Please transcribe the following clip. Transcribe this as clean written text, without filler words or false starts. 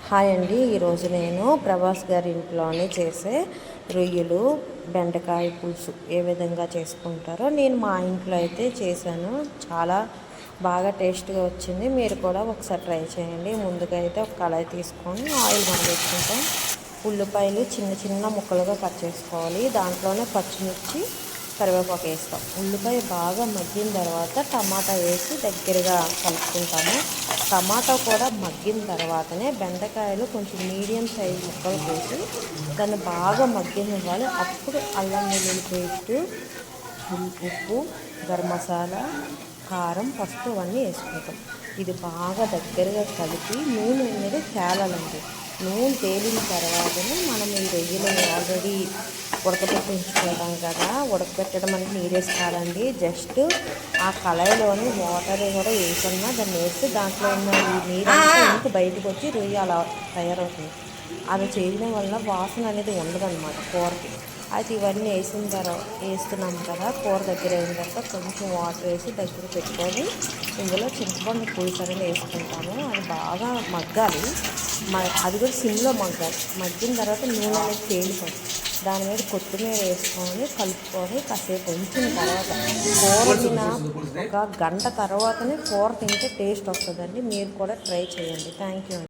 Hi అండి. ఈరోజు నేను ప్రభాస్ గారి ఇంట్లోనే చేసే రొయ్యలు బెండకాయ పులుసు ఏ విధంగా చేసుకుంటారో నేను మా ఇంట్లో అయితే చేశాను. చాలా బాగా టేస్ట్గా వచ్చింది. మీరు కూడా ఒకసారి ట్రై చేయండి. ముందుగా అయితే ఒక కళాయి తీసుకొని ఆయిల్ మరిగించుకుంటాం. ఉల్లిపాయలు చిన్న చిన్న ముక్కలుగా కట్ చేసుకోవాలి. దాంట్లోనే పచ్చిమిర్చి కరివేపాకు వేస్తాం. ఉల్లిపాయ బాగా మగ్గిన తర్వాత టమాటా వేసి దగ్గరగా కలుపుకుంటాము. టమాటా కూడా మగ్గిన తర్వాతనే బెండకాయలు కొంచెం మీడియం సైజ్ ముక్కలు కోసి దాన్ని బాగా మగ్గనివ్వాలి. అప్పుడు అల్లం వెల్లుల్లి పేస్టు, ఉప్పు, గరం మసాలా, కారం, పసుపు అవన్నీ వేసుకుంటాం. ఇది బాగా దగ్గరగా కలిపి నూనె అనేది తేలాలండి. నూనె తేలిన తర్వాతనే మనం ఈ రొయ్యలు ఆల్రెడీ ఉడకబెట్టి ఉంచుకుంటాం కదా. ఉడకబెట్టడం అంటే నీరేసి కాదండి, జస్ట్ ఆ కళాయిలోని వాటర్ కూడా వేసుకున్నా దాన్ని వేస్తే దాంట్లో ఉన్న ఈ నీరంతా ఇంక బయటకు వచ్చి రొయ్య అలా తయారవుతుంది. అది చేయడం వల్ల వాసన అనేది ఉండదన్నమాట కూరకి. అయితే ఇవన్నీ వేస్తున్నాం కదా. కూర దగ్గర అయిన తర్వాత కొంచెం వాటర్ వేసి దగ్గర పెట్టుకొని ఇందులో చింతపండు పులుసు అనేది వేసుకుంటాము. అది బాగా మగ్గాలి. అది కూడా సిమ్లో మగ్గాలి. మగ్గిన తర్వాత నూనె అనేది తేలిపోతుంది. దాని మీద కొత్తిమీర వేసుకొని కలుపుకొని కాసేపు ఉంచిన తర్వాత కూర తిన ఒక గంట తర్వాతనే కూర తింటే టేస్ట్ వస్తుందండి. మీరు కూడా ట్రై చేయండి. Thank you.